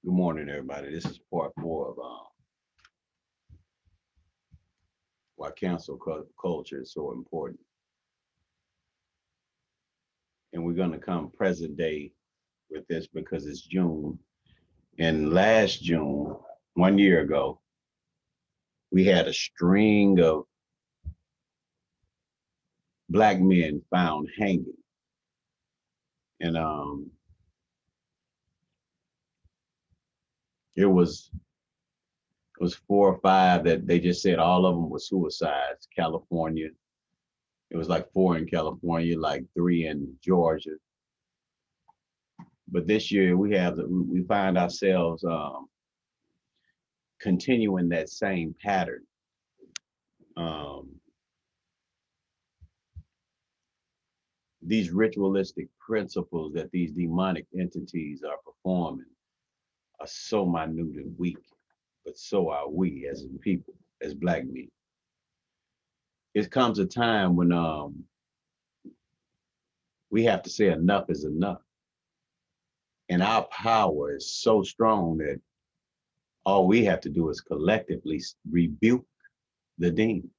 Good morning, everybody. This is part four of why culture is so important. And we're going to come present day with this because it's June. And last June, 1 year ago, we had a string of black men found hanging. And it was four or five that they just said all of them were suicides. California, it was like four in California, like three in Georgia. But this year we find ourselves continuing that same pattern. Um, these ritualistic principles that these demonic entities are performing are so minute and weak, but so are we as in people, as black men. It comes a time when we have to say enough is enough. And our power is so strong that all we have to do is collectively rebuke the demon,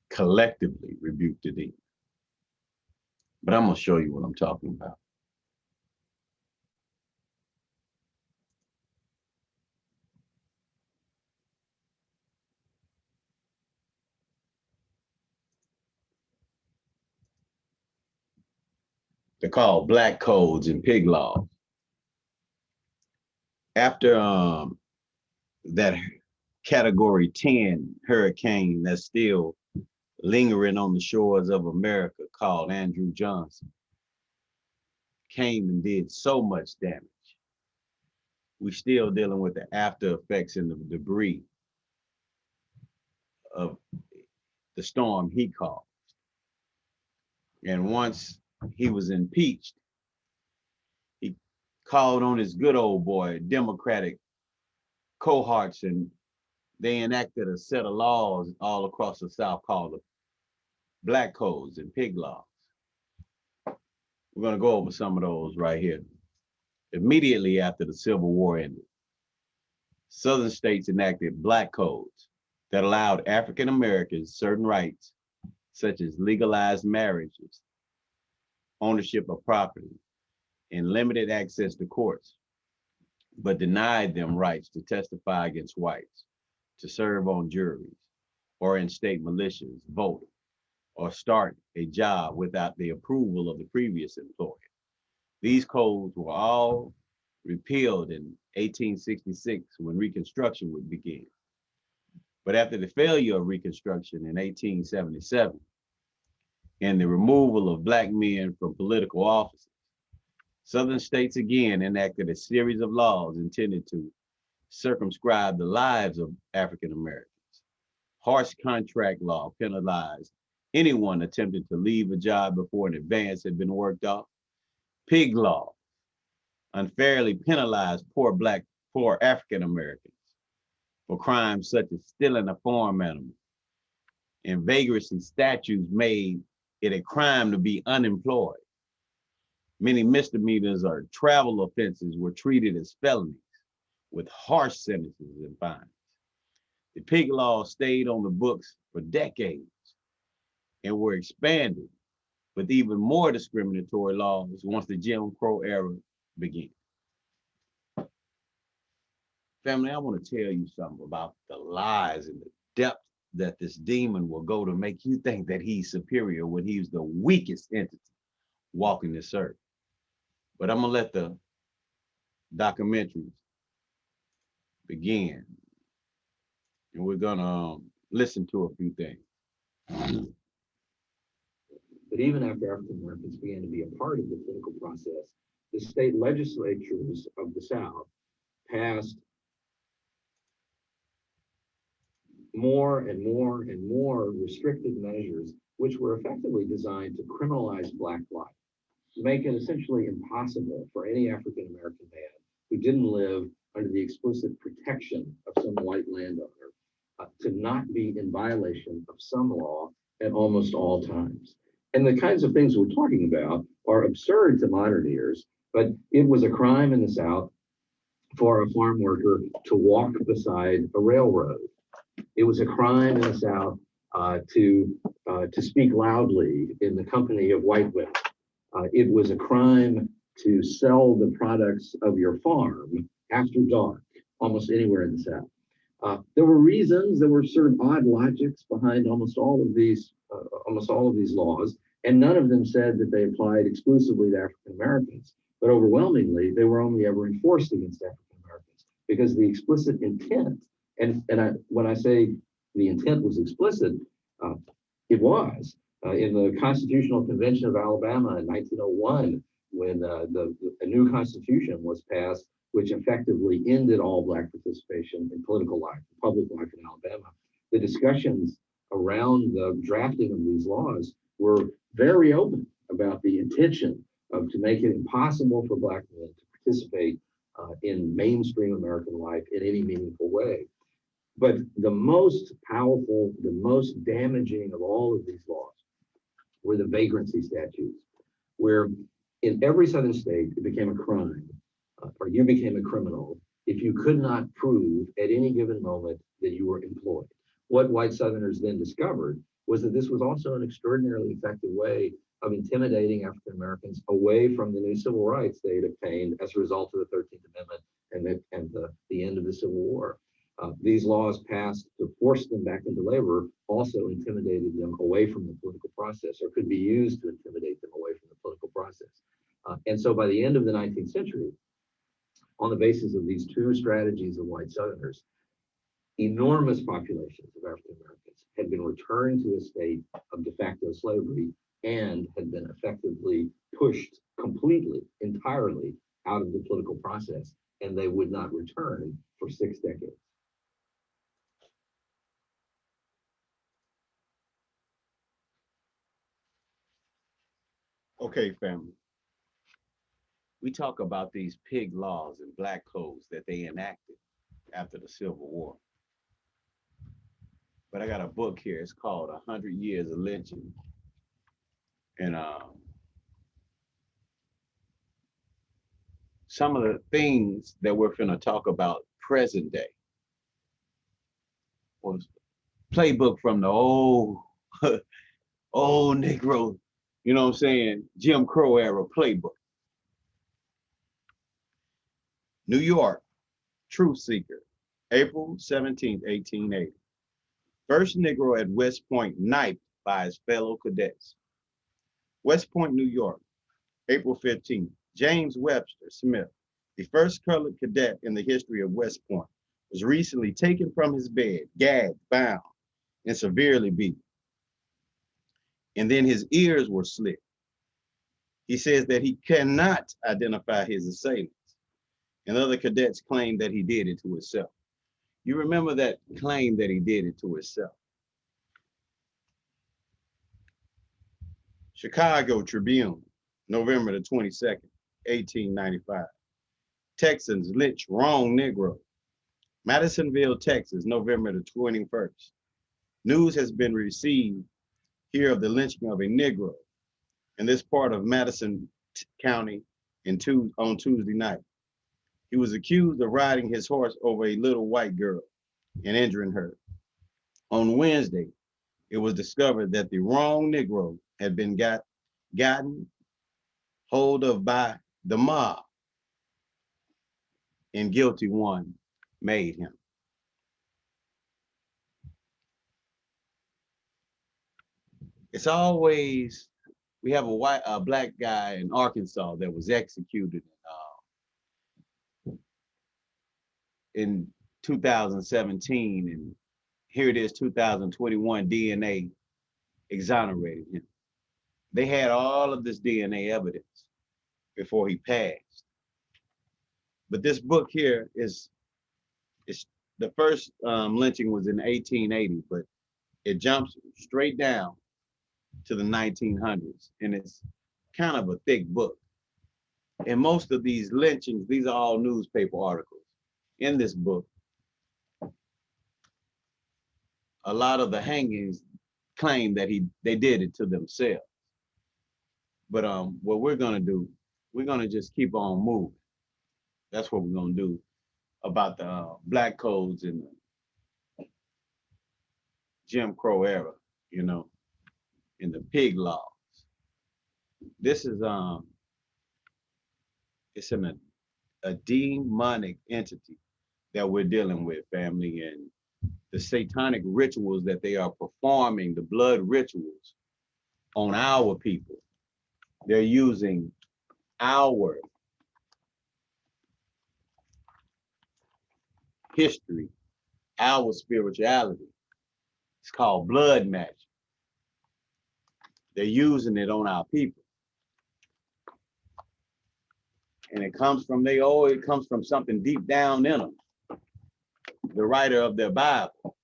collectively rebuke the demon. But I'm going to show you what I'm talking about. They're called black codes and pig laws. After that category 10 hurricane that's still lingering on the shores of America called Andrew Johnson came and did so much damage. We're still dealing with the after effects and the debris of the storm he caused. And once he was impeached, he called on his good old boy, Democratic cohorts, and they enacted a set of laws all across the South called the black codes and pig laws. We're going to go over some of those right here. Immediately after the Civil War ended, Southern states enacted black codes that allowed African Americans certain rights, such as legalized marriages, ownership of property, and limited access to courts, but denied them rights to testify against whites, to serve on juries, or in state militias, vote, or start a job without the approval of the previous employer. These codes were all repealed in 1866 when Reconstruction would begin. But after the failure of Reconstruction in 1877 and the removal of black men from political offices, Southern states again enacted a series of laws intended to circumscribe the lives of African Americans. Harsh contract law penalized anyone attempting to leave a job before an advance had been worked off. Pig law unfairly penalized poor African Americans for crimes such as stealing a farm animal. And vagrancy statutes made it a crime to be unemployed. Many misdemeanors or travel offenses were treated as felonies with harsh sentences and fines. The pig law stayed on the books for decades and were expanded with even more discriminatory laws once the Jim Crow era began. Family, I want to tell you something about the lies and the depth that this demon will go to make you think that he's superior when he's the weakest entity walking this earth. But I'm going to let the documentaries begin, and we're going to listen to a few things. But even after African Americans began to be a part of the political process, the state legislatures of the South passed more and more and more restrictive measures, which were effectively designed to criminalize Black life, make it essentially impossible for any African American man who didn't live under the explicit protection of some white landowner to not be in violation of some law at almost all times. And the kinds of things we're talking about are absurd to modern ears, But it was a crime in the South for a farm worker to walk beside a railroad. It was a crime in the South to speak loudly in the company of white women. It was a crime to sell the products of your farm after dark, almost anywhere in the South. There were reasons, there were sort of odd logics behind almost all of these laws, and none of them said that they applied exclusively to African Americans. But overwhelmingly, they were only ever enforced against African Americans because the explicit intent, when I say the intent was explicit, uh, it was. In the Constitutional Convention of Alabama in 1901, when a new constitution was passed, which effectively ended all Black participation in political life, public life in Alabama. The discussions around the drafting of these laws were very open about the intention of to make it impossible for Black men to participate in mainstream American life in any meaningful way. But the most powerful, the most damaging of all of these laws were the vagrancy statutes, where in every southern state it became a crime, or you became a criminal if you could not prove at any given moment that you were employed. What white Southerners then discovered was that this was also an extraordinarily effective way of intimidating African Americans away from the new civil rights they had obtained as a result of the 13th Amendment and the end of the Civil War. These laws passed to force them back into labor also intimidated them away from the political process, or could be used to intimidate them away from the political process. And so by the end of the 19th century, on the basis of these two strategies of white Southerners, enormous populations of African Americans had been returned to a state of de facto slavery and had been effectively pushed completely, entirely out of the political process, and they would not return for 6 decades. Okay, family. We talk about these pig laws and black codes that they enacted after the Civil War. But I got a book here. It's called 100 Years of Lynching. And some of the things that we're going to talk about present day was playbook from the old, old Negro, you know what I'm saying, Jim Crow era playbook. New York, Truth Seeker, April 17th, 1880. First Negro at West Point knifed by his fellow cadets. West Point, New York, April 15th. James Webster Smith, the first colored cadet in the history of West Point, was recently taken from his bed, gagged, bound, and severely beaten. And then his ears were slit. He says that he cannot identify his assailants, and other cadets claim that he did it to himself. You remember that claim that he did it to himself. Chicago Tribune, November the 22nd, 1895. Texans lynch wrong Negro. Madisonville, Texas, November the 21st. News has been received here of the lynching of a Negro in this part of Madison County on Tuesday night. He was accused of riding his horse over a little white girl and injuring her. On Wednesday, it was discovered that the wrong Negro had been gotten hold of by the mob, and guilty one made him. It's always, we have a black guy in Arkansas that was executed in 2017, and here it is 2021, DNA exonerated him. They had all of this DNA evidence before he passed. But this book here is the first lynching was in 1880, but it jumps straight down to the 1900s, and it's kind of a thick book. And most of these lynchings, these are all newspaper articles. In this book, a lot of the hangings claim that they did it to themselves. But what we're gonna do we're gonna just keep on moving. That's what we're gonna do about the black codes in the Jim Crow era, you know, in the pig law. This is it's a demonic entity that we're dealing with, family, and the satanic rituals that they are performing, the blood rituals on our people. They're using our history, our spirituality. It's called blood magic. They're using it on our people. And it comes from it comes from something deep down in them. The writer of their Bible,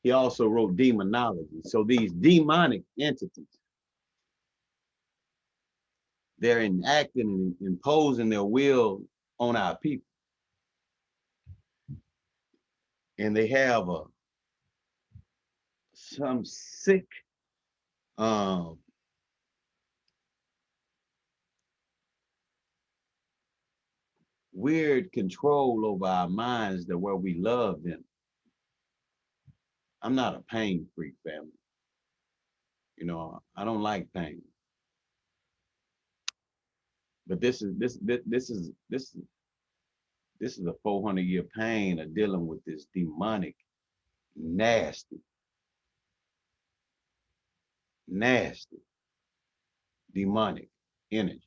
he also wrote demonology. So these demonic entities, they're enacting and imposing their will on our people. And they have some sick um, weird control over our minds that where we love them. I'm not a pain freak, family. You know, I don't like pain. But this is a 400-year pain of dealing with this demonic, nasty, nasty, demonic energy.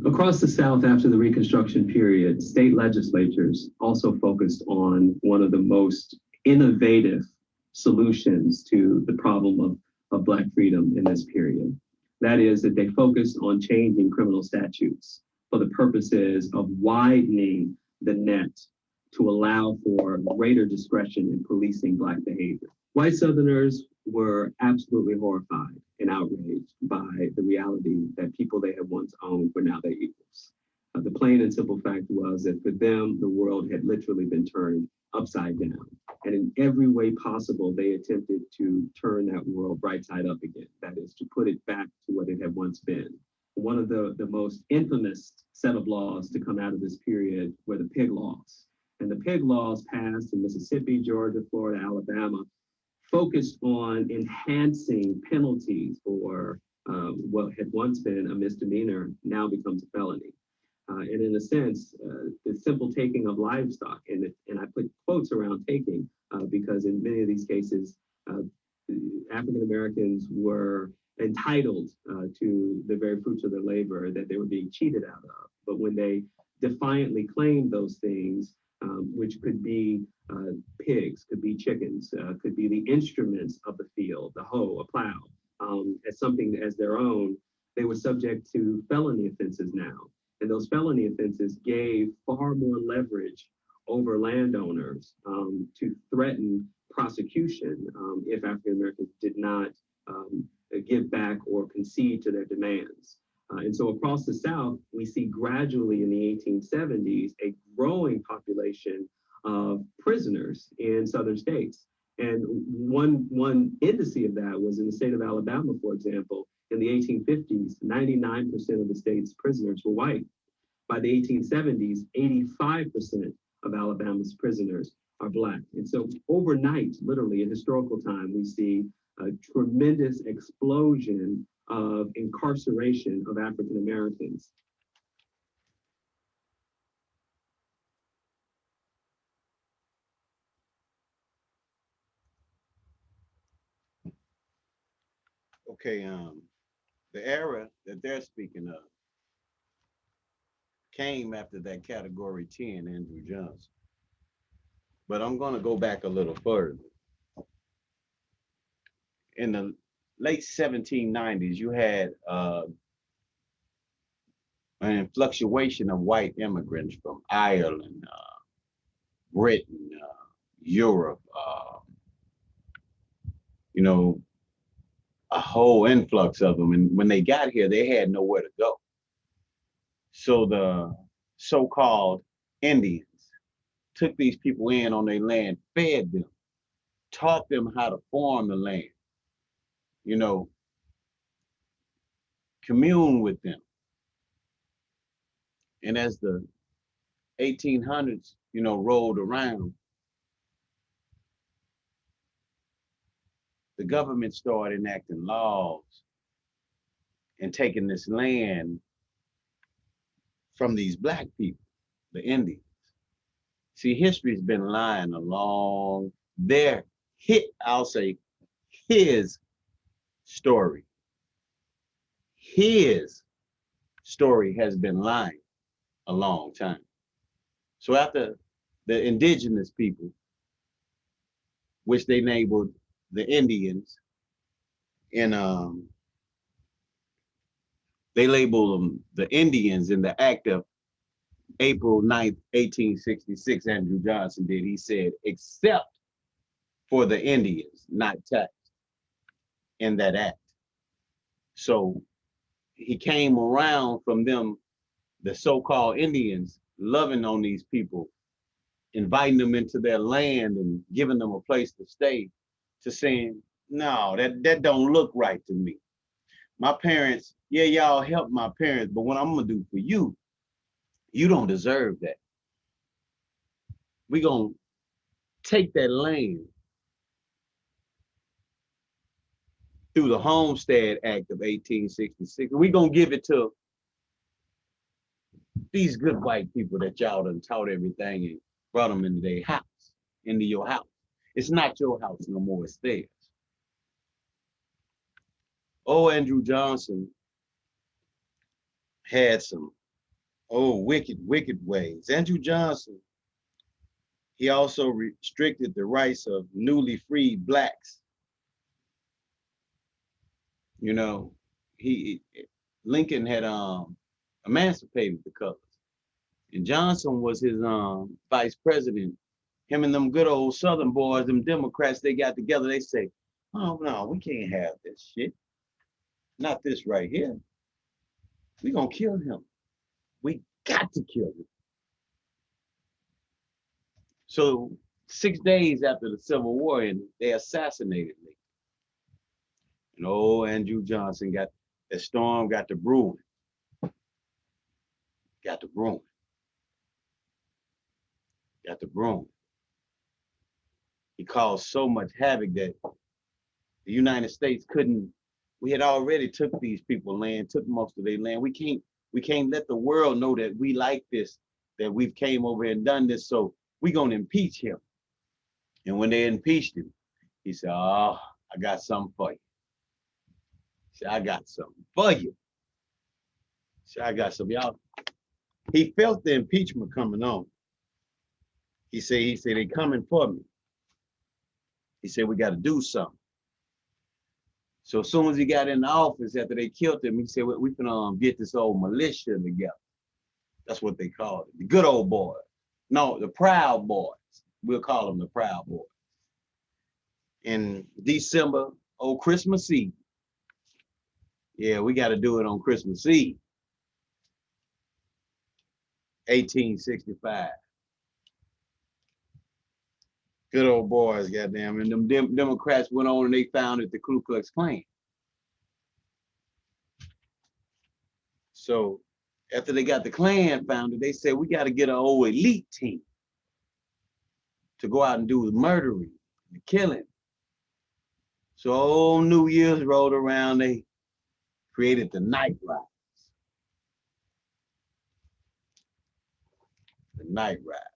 Across the South after the Reconstruction period, state legislatures also focused on one of the most innovative solutions to the problem of Black freedom in this period. That is that they focused on changing criminal statutes for the purposes of widening the net to allow for greater discretion in policing Black behavior. White Southerners were absolutely horrified and outraged by the reality that people they had once owned were now their equals. The plain and simple fact was that for them, the world had literally been turned upside down. And in every way possible, they attempted to turn that world right side up again. That is, to put it back to what it had once been. One of the most infamous set of laws to come out of this period were the pig laws. And the pig laws passed in Mississippi, Georgia, Florida, Alabama, focused on enhancing penalties for what had once been a misdemeanor now becomes a felony. And in a sense, the simple taking of livestock, and I put quotes around taking because in many of these cases, African Americans were entitled to the very fruits of their labor that they were being cheated out of. But when they defiantly claimed those things, which could be pigs, could be chickens, could be the instruments of the field, the hoe, a plow, as something as their own, they were subject to felony offenses now. And those felony offenses gave far more leverage over landowners to threaten prosecution if African Americans did not give back or concede to their demands. And so across the South, we see gradually in the 1870s a growing population of prisoners in Southern states. And one indice of that was in the state of Alabama, for example, in the 1850s, 99% of the state's prisoners were white. By the 1870s, 85% of Alabama's prisoners are Black. And so overnight, literally in historical time, we see a tremendous explosion of incarceration of African Americans. Okay, the era that they're speaking of came after that category 10, Andrew Johnson. But I'm going to go back a little further. In the late 1790s, you had an fluctuation of white immigrants from Ireland, Britain, Europe, you know, a whole influx of them. And when they got here, they had nowhere to go. So the so-called Indians took these people in on their land, fed them, taught them how to farm the land, you know, commune with them. And as the 1800s, rolled around, the government started enacting laws and taking this land from these black people, the Indians. See, history's been lying along their I'll say his story. His story has been lying a long time. So after the indigenous people, which they labeled the Indians, and they labeled them the Indians in the act of April 9th, 1866, Andrew Johnson did. He said, except for the Indians, not taxed in that act. So he came around from them, the so-called Indians, loving on these people, inviting them into their land and giving them a place to stay, to saying, no, that don't look right to me. My parents, yeah, y'all help my parents, but what I'm gonna do for you, you don't deserve that. We're gonna take that land through the Homestead Act of 1866. We're gonna give it to these good white people that y'all done taught everything and brought them into their house, into your house. It's not your house no more, it's theirs. Andrew Johnson had some wicked ways. Andrew Johnson, he also restricted the rights of newly freed blacks. Lincoln had emancipated the colors, and Johnson was his vice president. Him and them good old Southern boys, them Democrats, they got together. They say, "Oh no, we can't have this shit. Not this right here. We gonna kill him. We got to kill him." So 6 days after the Civil War, and they assassinated Lincoln. And Andrew Johnson got the storm, got the brewing. Got the brewing. Got the brewing. He caused so much havoc that the United States couldn't. We had already took these people land, took most of their land. We can't let the world know that we like this, that we've came over and done this. So we're gonna impeach him. And when they impeached him, he said, "Oh, I got something for you." He said, "I got something for you." He said, "I got some y'all." He felt the impeachment coming on. He said, they coming for me. He said, we got to do something. So as soon as he got in the office after they killed him, he said, we can get this old militia together. That's what they called it. The good old boys. No, the Proud Boys. We'll call them the Proud Boys. In December, Christmas Eve. Yeah, we got to do it on Christmas Eve. 1865. Good old boys, goddamn. And them Democrats went on and they founded the Ku Klux Klan. So after they got the Klan founded, they said, we got to get an old elite team to go out and do the murdering, the killing. So old New Year's rolled around, they created the night riders. The night riders.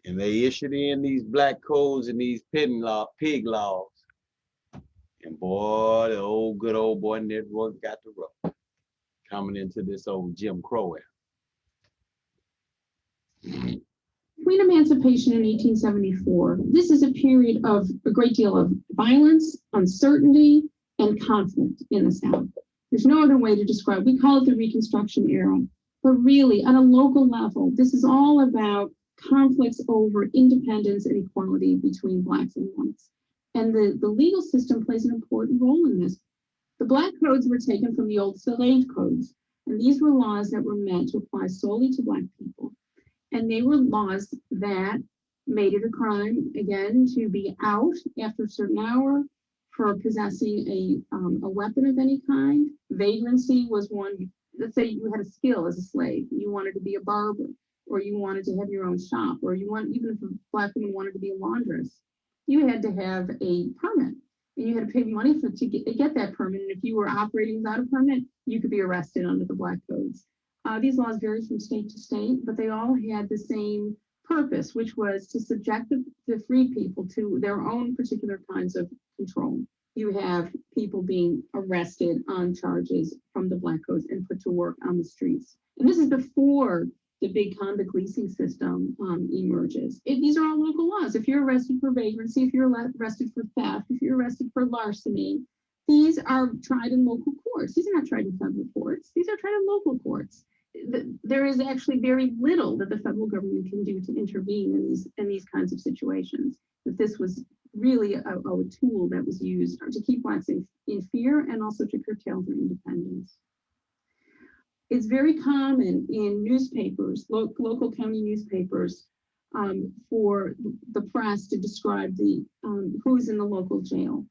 And they issued in these black codes and these pig laws. And boy, the good old boy network got the rope coming into this old Jim Crow era. Between emancipation in 1874, this is a period of a great deal of violence, uncertainty, and conflict in the South. There's no other way to describe it. We call it the Reconstruction era. But really, at a local level, this is all about conflicts over independence and equality between Blacks and whites. And the legal system plays an important role in this. The Black codes were taken from the old slave codes, and these were laws that were meant to apply solely to Black people. And they were laws that made it a crime, again, to be out after a certain hour, for possessing a weapon of any kind. Vagrancy was one. Let's say you had a skill as a slave. You wanted to be a barber, or you wanted to have your own shop, or even if a Black woman wanted to be a laundress, you had to have a permit. And you had to pay money to get that permit. And if you were operating without a permit, you could be arrested under the Black codes. These laws vary from state to state, but they all had the same purpose, which was to subject the free people to their own particular kinds of control. You have people being arrested on charges from the Black codes and put to work on the streets. And this is before the big convict leasing system emerges. These are all local laws. If you're arrested for vagrancy, if you're arrested for theft, if you're arrested for larceny, these are tried in local courts. These are not tried in federal courts. These are tried in local courts. There is actually very little that the federal government can do to intervene in these kinds of situations. But this was really a tool that was used to keep Blacks in fear and also to curtail their independence. It's very common in newspapers, local county newspapers, for the press to describe who's in the local jail.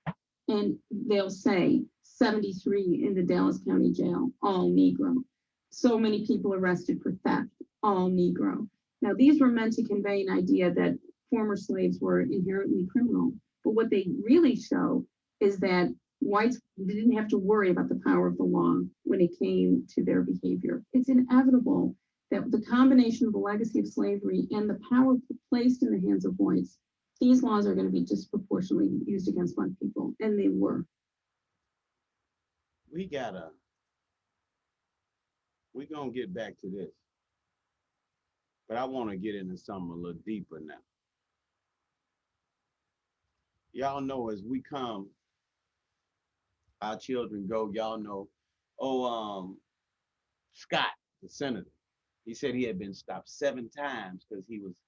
And they'll say 73 in the Dallas County Jail, all Negro. So many people arrested for theft, all Negro. Now, these were meant to convey an idea that former slaves were inherently criminal. But what they really show is that whites didn't have to worry about the power of the law when it came to their behavior. It's inevitable that the combination of the legacy of slavery and the power placed in the hands of whites, these laws are going to be disproportionately used against Black people, and they were. We're gonna get back to this, but I want to get into something a little deeper now. Y'all know as we come, our children go, y'all know, Scott, the senator, he said he had been stopped 7 times because he was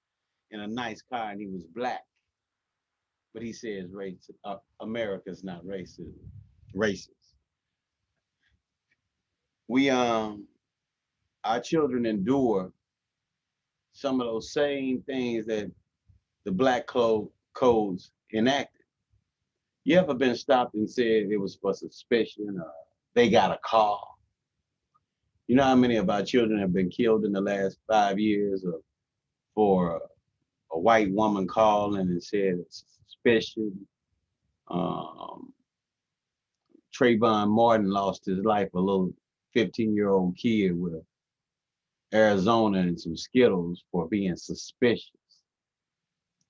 in a nice car and he was Black. But he says America's not racist. Our children endure some of those same things that the Black codes enacted. You ever been stopped and said it was for suspicion or they got a call? You know how many of our children have been killed in the last 5 years for a white woman calling and said it's suspicion? Trayvon Martin lost his life, a little 15-year-old kid with Arizona and some Skittles for being suspicious.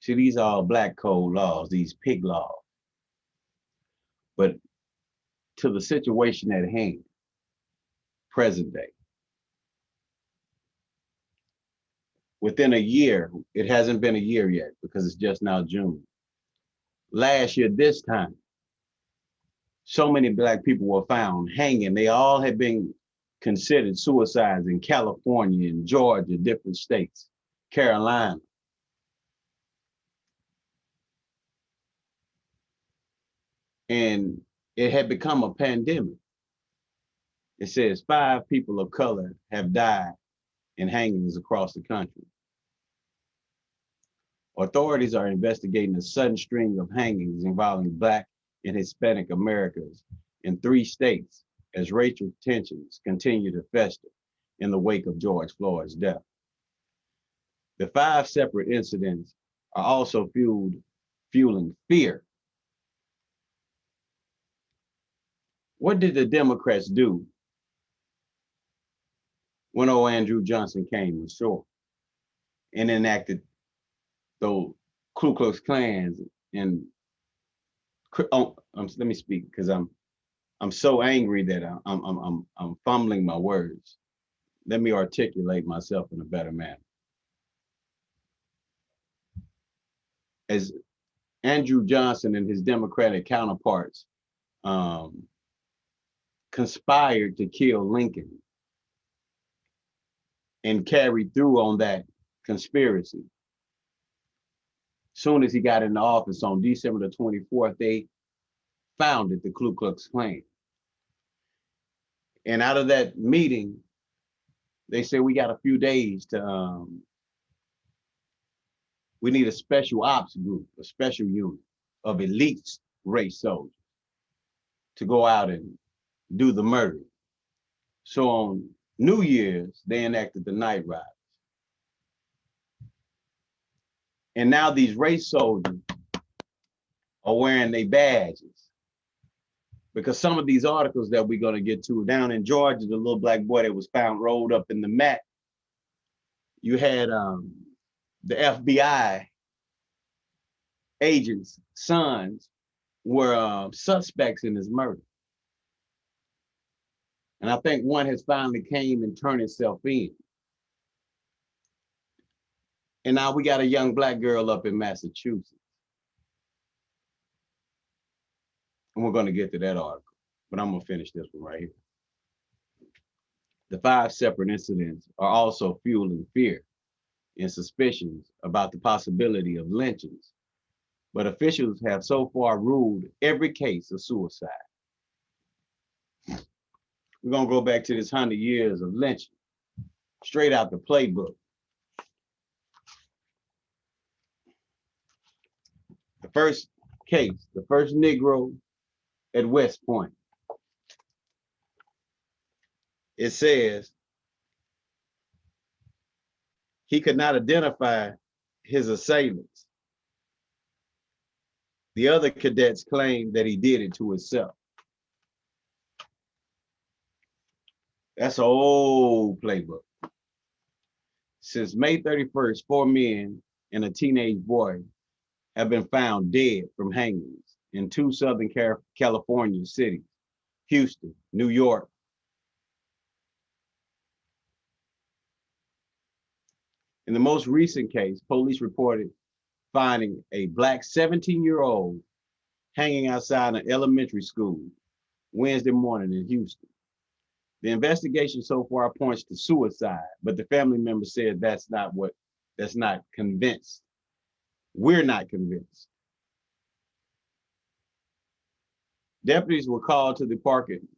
See, these are all Black code laws, these pig laws. But to the situation at hand, present day, within a year, it hasn't been a year yet because it's just now June. Last year, this time, so many Black people were found hanging. They all had been considered suicides in California and Georgia, different states, Carolina. And it had become a pandemic. It says 5 people of color have died in hangings across the country. Authorities are investigating a sudden string of hangings involving Black and Hispanic Americans in 3 states as racial tensions continue to fester in the wake of George Floyd's death. The 5 separate incidents are also fueling fear. What did the Democrats do when old Andrew Johnson came ashore and enacted those Ku Klux Klans and let me speak because I'm so angry that I'm fumbling my words. Let me articulate myself in a better manner. As Andrew Johnson and his Democratic counterparts conspired to kill Lincoln and carried through on that conspiracy. Soon as he got into office on December the 24th, they founded the Ku Klux Klan. And out of that meeting, they said we got a few days to We need a special ops group, a special unit of elite race soldiers to go out and do the murder. So on New Year's, they enacted the night ride. And now these race soldiers are wearing their badges. Because some of these articles that we're going to get to, down in Georgia, the little black boy that was found rolled up in the mat, you had the FBI agents' sons were suspects in his murder. And I think one has finally came and turned itself in. And now we got a young black girl up in Massachusetts. And we're going to get to that article, but I'm going to finish this one right here. The 5 separate incidents are also fueling fear and suspicions about the possibility of lynchings. But officials have so far ruled every case a suicide. We're going to go back to this 100 years of lynching, straight out the playbook. The first case, the first Negro at West Point. It says he could not identify his assailants. The other cadets claimed that he did it to himself. That's an old playbook. Since May 31st, 4 men and a teenage boy have been found dead from hangings in 2 Southern California cities, Houston, New York. In the most recent case, police reported finding a black 17-year-old hanging outside an elementary school Wednesday morning in Houston. The investigation so far points to suicide, but the family member said that's not convinced. We're not convinced. Deputies were called to the parking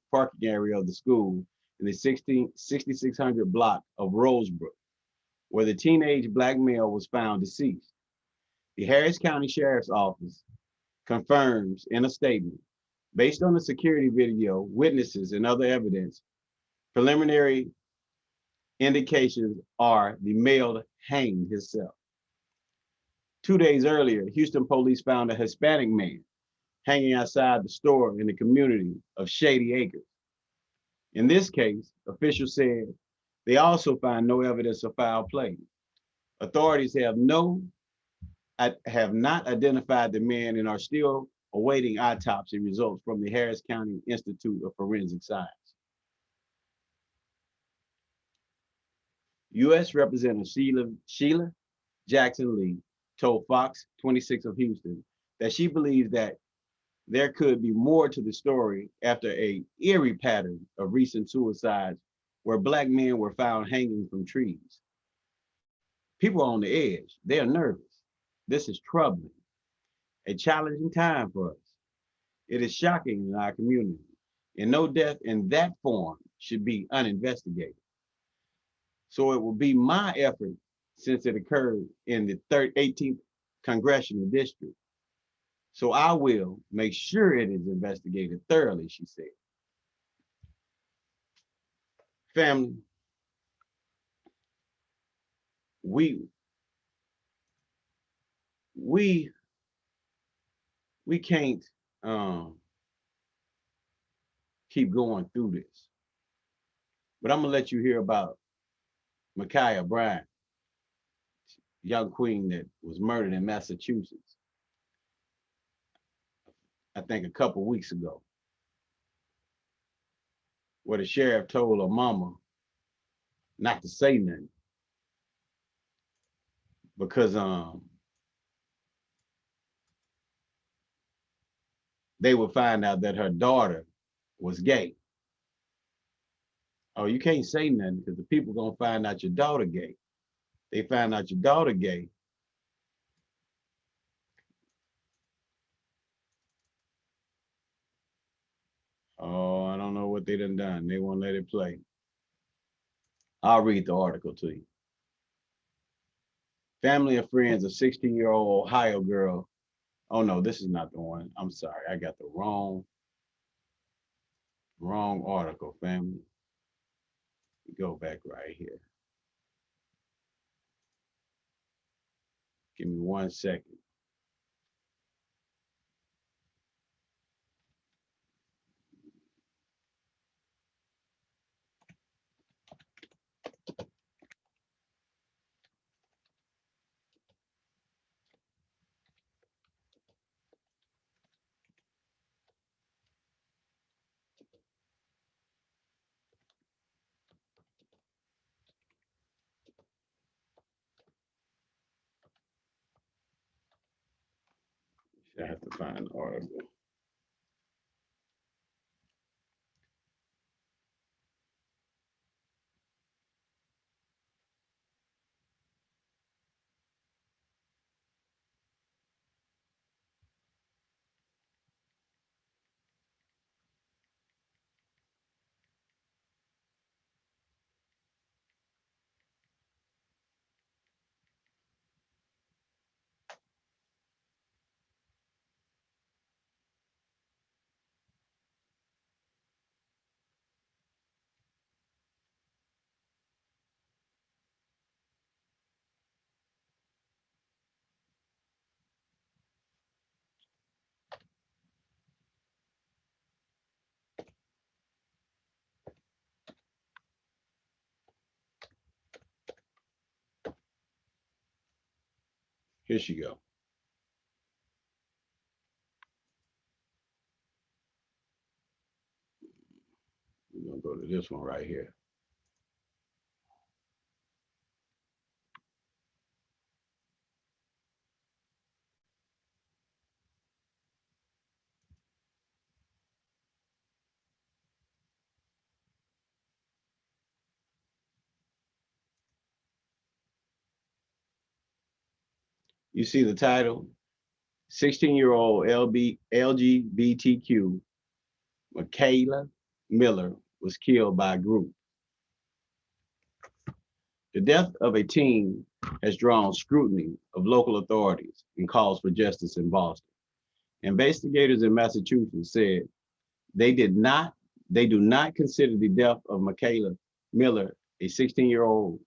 area of the school in the 6600 block of Rosebrook, where the teenage black male was found deceased. The Harris County Sheriff's Office confirms in a statement, based on the security video, witnesses, and other evidence, preliminary indications are the male hanged himself. 2 days earlier, Houston police found a Hispanic man hanging outside the store in the community of Shady Acres. In this case, officials said they also find no evidence of foul play. Authorities have not identified the man and are still awaiting autopsy results from the Harris County Institute of Forensic Science. U.S. Representative Sheila Jackson Lee told Fox 26 of Houston that she believes that there could be more to the story after an eerie pattern of recent suicides where black men were found hanging from trees. People are on the edge. They are nervous. This is troubling, a challenging time for us. It is shocking in our community, and no death in that form should be uninvestigated. So it will be my effort, since it occurred in the 18th Congressional District. So I will make sure it is investigated thoroughly, she said. Family, we can't keep going through this. But I'm gonna let you hear about Ma'Khia Bryant, young queen that was murdered in Massachusetts, I think a couple weeks ago, where the sheriff told her mama not to say nothing because they would find out that her daughter was gay. Oh, you can't say nothing because the people gonna find out your daughter gay. They find out your daughter gay. Oh, I don't know what they done. They won't let it play. I'll read the article to you. Family and friends of 16-year-old Ohio girl. Oh no, this is not the one. I'm sorry, I got the wrong article, family. Go back right here. Give me 1 second. I have to find an article. Here she go. We're gonna go to this one right here. You see the title? 16-year-old LGBTQ Michaela Miller was killed by a group. The death of a teen has drawn scrutiny of local authorities and calls for justice in Boston. Investigators in Massachusetts said they did not, they do not consider the death of Michaela Miller, a 16-year-old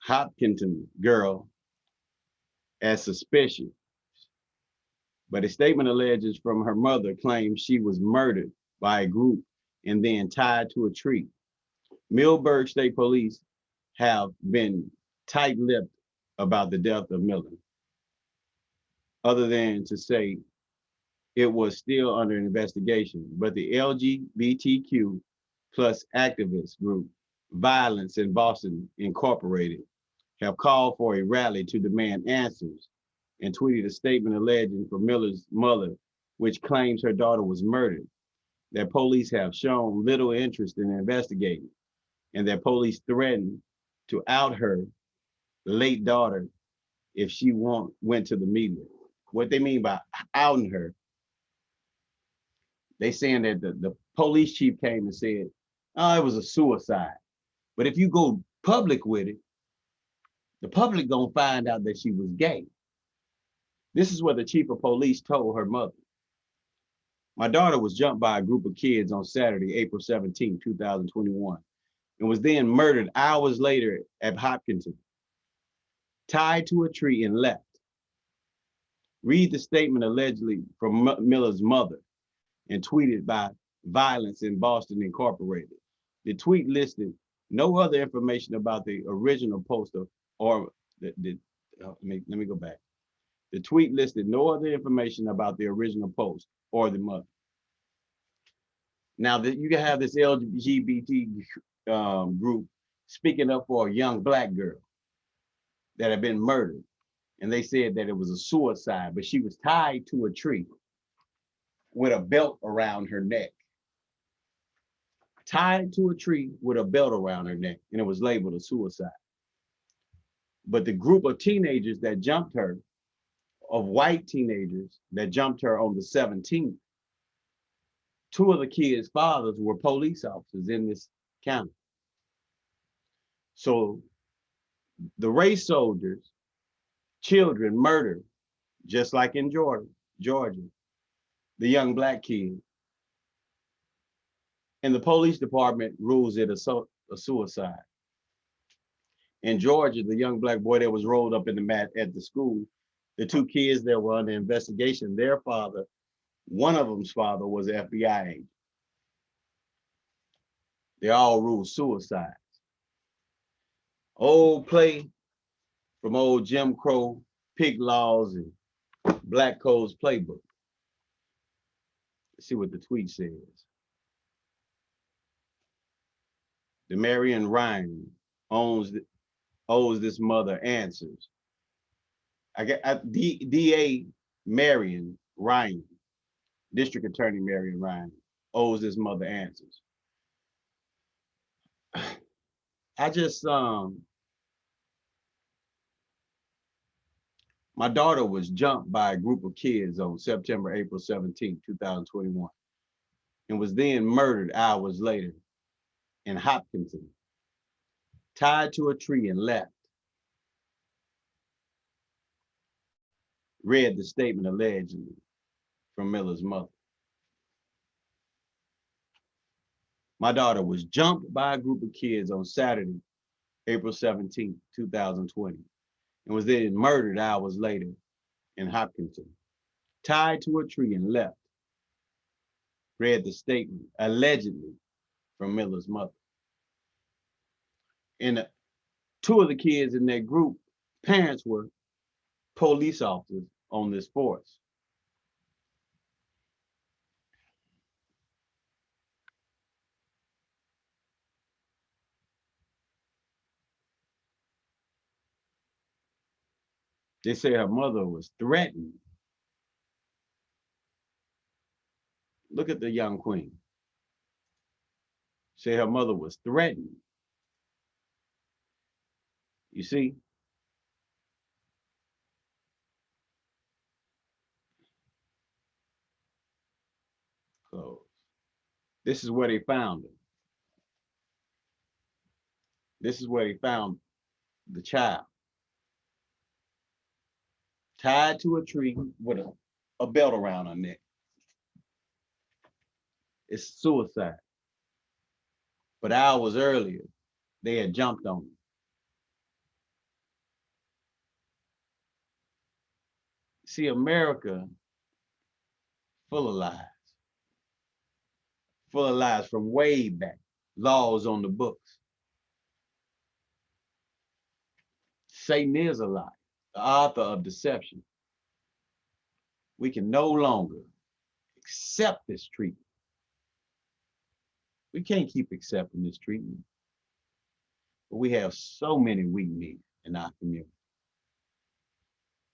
Hopkinton girl, as suspicious. But a statement alleges from her mother claims she was murdered by a group and then tied to a tree. Millburg State Police have been tight-lipped about the death of Miller, other than to say it was still under investigation. But the LGBTQ plus activist group Violence in Boston Incorporated have called for a rally to demand answers and tweeted a statement alleging from Miller's mother, which claims her daughter was murdered, that police have shown little interest in investigating and that police threatened to out her late daughter if she went to the media. What they mean by outing her, they saying that the police chief came and said, oh, it was a suicide. But if you go public with it, the public gonna find out that she was gay. This is what the chief of police told her mother. My daughter was jumped by a group of kids on Saturday, April 17, 2021, and was then murdered hours later at Hopkinton, tied to a tree and left. Read the statement allegedly from Miller's mother and tweeted by Violence in Boston Incorporated. The tweet listed no other information about the original poster or let me go back. The tweet listed no other information about the original post or the mother. Now that you can have this LGBT group speaking up for a young black girl that had been murdered, and they said that it was a suicide, but she was tied to a tree with a belt around her neck. Tied to a tree with a belt around her neck, and it was labeled a suicide. But the group of teenagers that jumped her, of white teenagers that jumped her on the 17th, two of the kids' fathers were police officers in this county. So The race soldiers, children murdered, just like in Georgia, the young black kid. And the police department rules it a suicide. In Georgia, the young black boy that was rolled up in the mat at the school, the two kids that were under investigation, their father, one of them's father was an FBI agent. They all ruled suicide. Old play from old Jim Crow, pig laws, and Black Codes playbook. Let's see what the tweet says. DeMarion Ryan owes this mother answers. DA Marion Ryan, District Attorney Marion Ryan, owes this mother answers. I just my daughter was jumped by a group of kids on April 17, 2021, and was then murdered hours later in Hopkinton, tied to a tree and left. Read the statement allegedly from Miller's mother. My daughter was jumped by a group of kids on Saturday, April 17, 2020, and was then murdered hours later in Hopkinton, tied to a tree and left. Read the statement allegedly from Miller's mother. And two of the kids in that group, parents were police officers on this force. They say her mother was threatened. Look at the young queen. Say her mother was threatened. You see? So this is where they found her. This is where they found the child. Tied to a tree with a belt around her neck. It's suicide. But hours earlier, they had jumped on her. See, America, full of lies. Full of lies from way back. Laws on the books. Satan is a lie, the author of deception. We can no longer accept this treatment. We can't keep accepting this treatment. But we have so many weak knees in our community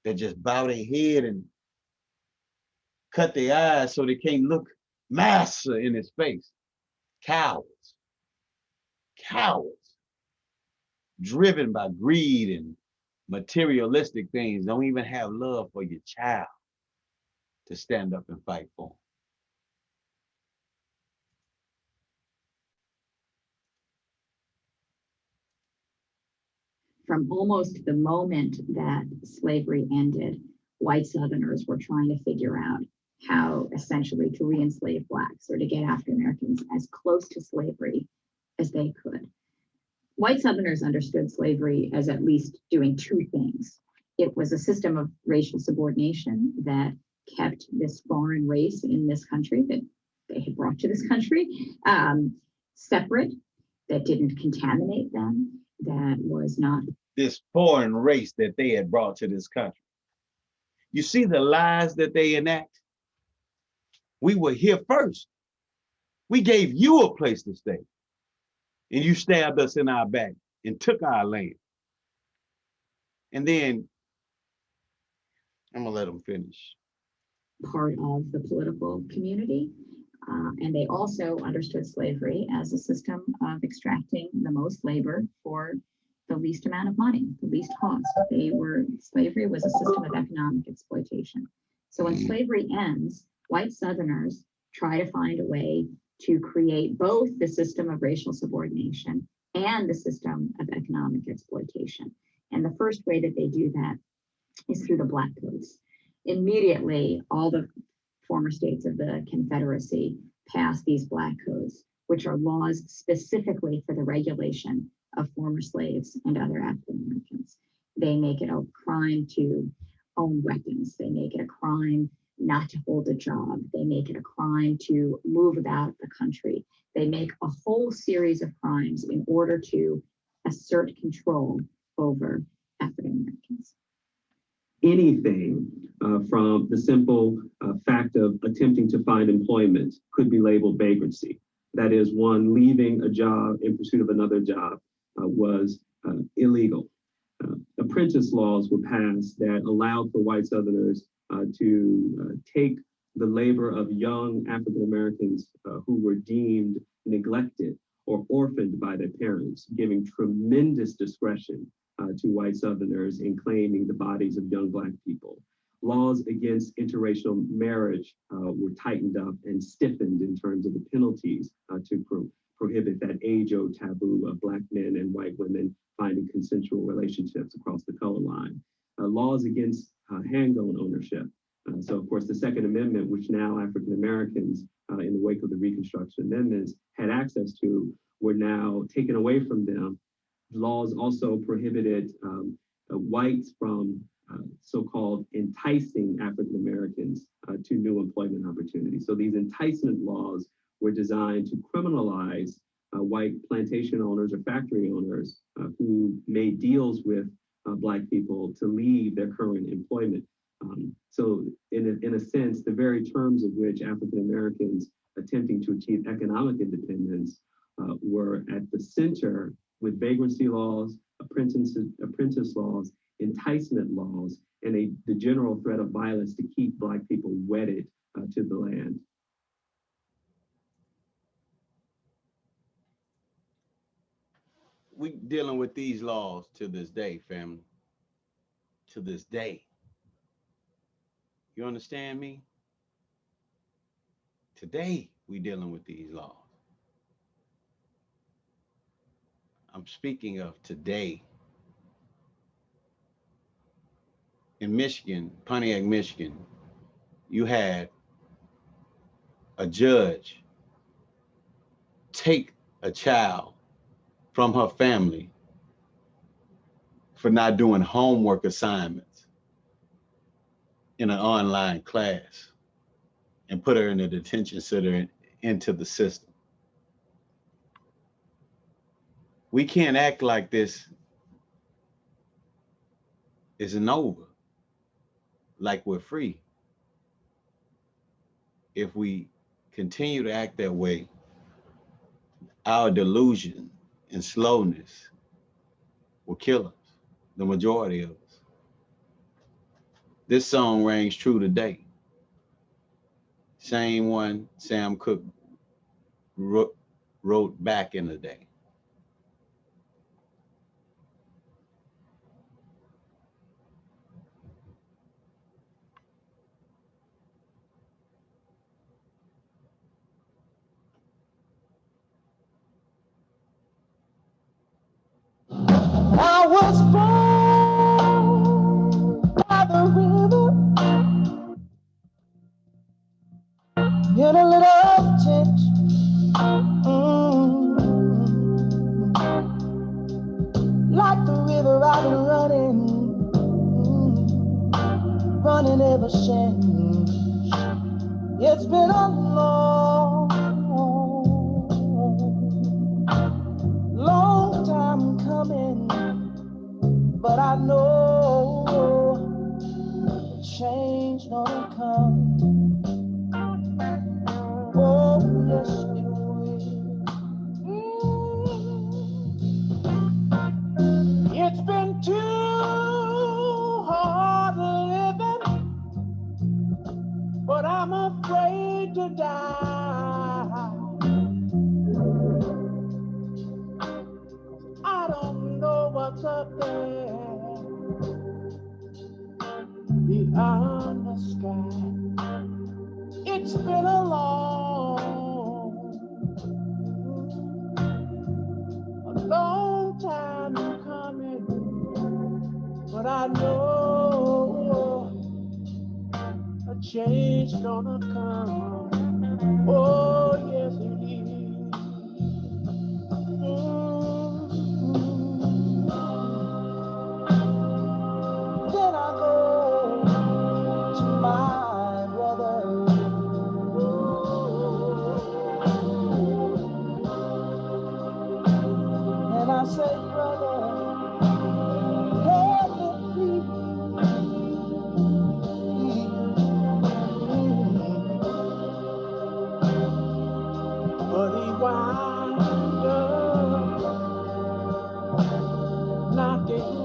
that just bow their head and cut their eyes so they can't look Master in his face. Cowards. Cowards. Driven by greed and materialistic things, don't even have love for your child to stand up and fight for. From almost the moment that slavery ended, white Southerners were trying to figure out how essentially to re-enslave Blacks or to get African Americans as close to slavery as they could. White Southerners understood slavery as at least doing two things. It was a system of racial subordination that kept this foreign race in this country that they had brought to this country separate, that didn't contaminate them, that was not this foreign race that they had brought to this country. You see the lies that they enact? We were here first. We gave you a place to stay. And you stabbed us in our back and took our land. And then, I'm gonna let them finish. part of the political community. And they also understood slavery as a system of extracting the most labor for the least amount of money, the least cost. Slavery was a system of economic exploitation. So when slavery ends, white Southerners try to find a way to create both the system of racial subordination and the system of economic exploitation. And the first way that they do that is through the Black Codes. Immediately, all the former states of the Confederacy passed these Black Codes, which are laws specifically for the regulation of former slaves and other African Americans. They make it a crime to own weapons. They make it a crime not to hold a job. They make it a crime to move about the country. They make a whole series of crimes in order to assert control over African Americans. Anything from the simple fact of attempting to find employment could be labeled vagrancy. That is, one leaving a job in pursuit of another job was illegal. Apprentice laws were passed that allowed for white Southerners to take the labor of young African Americans who were deemed neglected or orphaned by their parents, giving tremendous discretion to white Southerners in claiming the bodies of young Black people. Laws against interracial marriage were tightened up and stiffened in terms of the penalties to prohibit that age-old taboo of Black men and white women finding consensual relationships across the color line. Laws against handgun ownership. So of course, the Second Amendment, which now African Americans in the wake of the Reconstruction Amendments had access to, were now taken away from them. Laws also prohibited whites from so-called enticing African Americans to new employment opportunities. So these enticement laws were designed to criminalize white plantation owners or factory owners who made deals with Black people to leave their current employment. So in a sense, the very terms of which African Americans attempting to achieve economic independence were at the center with vagrancy laws, apprentice laws, enticement laws, and the general threat of violence to keep Black people wedded to the land. We dealing with these laws to this day, family. To this day. You understand me? Today, we dealing with these laws. I'm speaking of today. In Michigan, Pontiac, Michigan, you had a judge take a child from her family for not doing homework assignments in an online class and put her in a detention center into the system. We can't act like this isn't over, like we're free. If we continue to act that way, our delusion and slowness will kill us, the majority of us. This song rings true today. Same one Sam Cooke wrote back in the day. I was born by the river in a little tent. Like the river I've been running ever since. It's been a long time coming, but I know change gonna come. Oh, yes, it will. It's been too hard living, but I'm afraid to die. I don't know what's up there beyond the sky. It's been a long time coming, I know a change gonna come. Oh, yes, it is. Then I go to my brother. And I say, brother, help me please. But he wound up knocking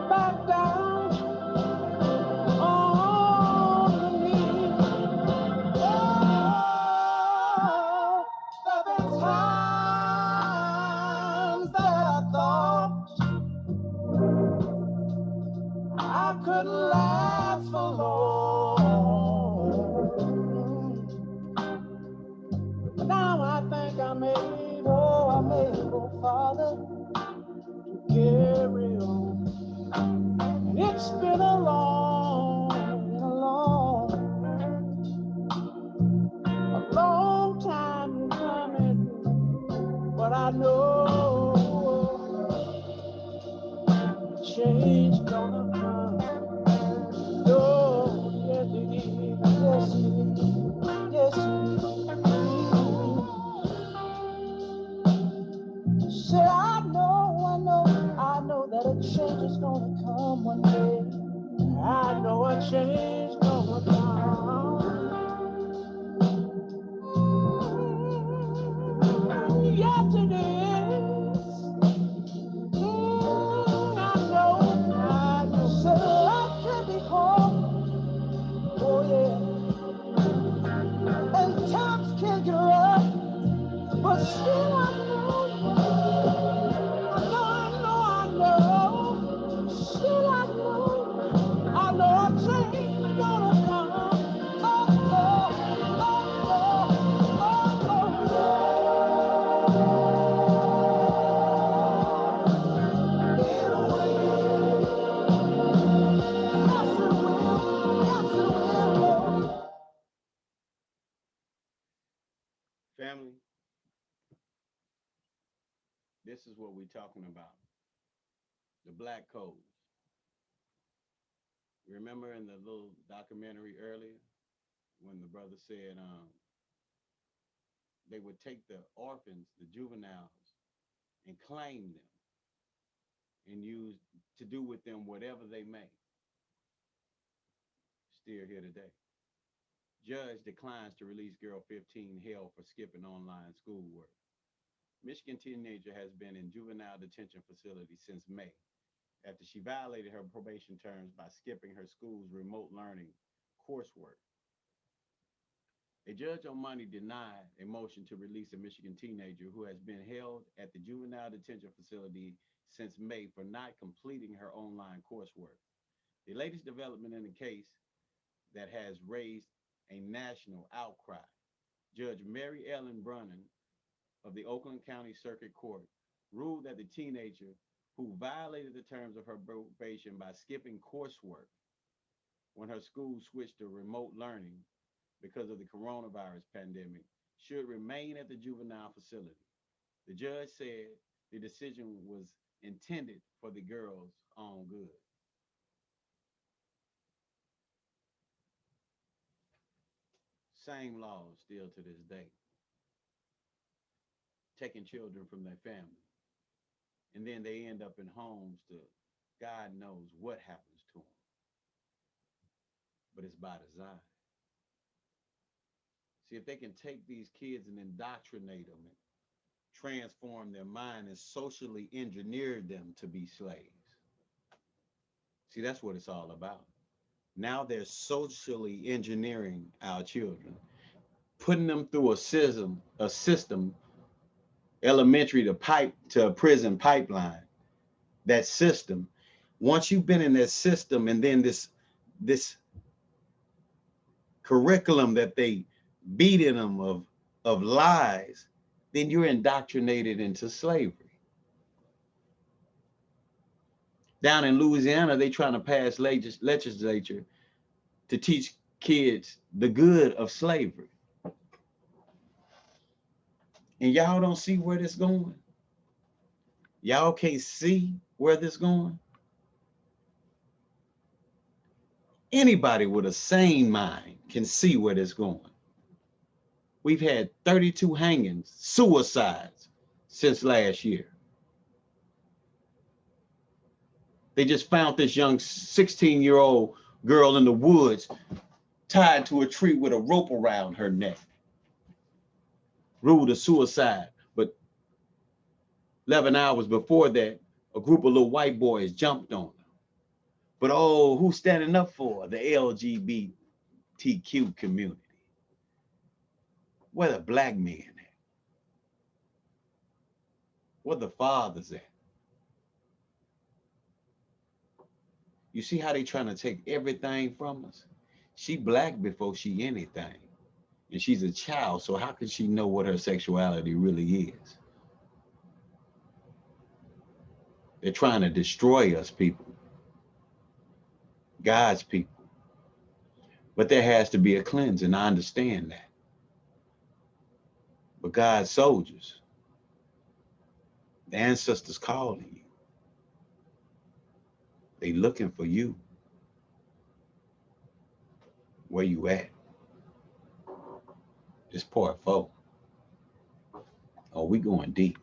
back down on the knee. Oh, there been times that I thought I couldn't last for long. Now I think I'm able, Father, to carry on. And it's been a long time coming, but I know change gonna come. Oh, yes it is, yes it is, yes it is. Say I know that a change is gonna come one day. I know a change gonna come. Yes it is. I know. So life can be hard. Oh yeah. And times can get rough. But still I know. Still I know a change gonna come. Oh, oh, oh, oh, Family, this is what we're talking about. The black codes. Remember in the little documentary earlier when the brother said they would take the orphans, the juveniles, and claim them and use to do with them whatever they may. Still here today. Judge declines to release girl 15 held for skipping online schoolwork. Michigan teenager has been in juvenile detention facility since May after she violated her probation terms by skipping her school's remote learning coursework. A judge on Monday denied a motion to release a Michigan teenager who has been held at the juvenile detention facility since May for not completing her online coursework. The latest development in the case that has raised a national outcry. Judge Mary Ellen Brunnan of the Oakland County Circuit Court ruled that the teenager who violated the terms of her probation by skipping coursework when her school switched to remote learning because of the coronavirus pandemic should remain at the juvenile facility. The judge said the decision was intended for the girl's own good. Same laws still to this day, taking children from their family. And then they end up in homes to God knows what happens to them. But it's by design. See, if they can take these kids and indoctrinate them and transform their mind and socially engineer them to be slaves. See, that's what it's all about. Now they're socially engineering our children, putting them through a system, elementary to pipe to a prison pipeline. That system. Once you've been in that system, and then this curriculum that they beat in them of lies, then you're indoctrinated into slavery. Down in Louisiana, they trying to pass legislature to teach kids the good of slavery. And y'all don't see where this going? Y'all can't see where this going? Anybody with a sane mind can see where this going. We've had 32 hangings, suicides since last year. They just found this young 16-year-old girl in the woods tied to a tree with a rope around her neck. Ruled a suicide, but 11 hours before that, a group of little white boys jumped on her. But oh, who's standing up for her? The LGBTQ community. Where the black men at? Where the fathers at? You see how they trying to take everything from us? She black before she anything. And she's a child, so how could she know what her sexuality really is? They're trying to destroy us, people. God's people. But there has to be a cleansing. I understand that. But God's soldiers, the ancestors calling you. They looking for you. Where you at? This part 4. Oh, we going deep.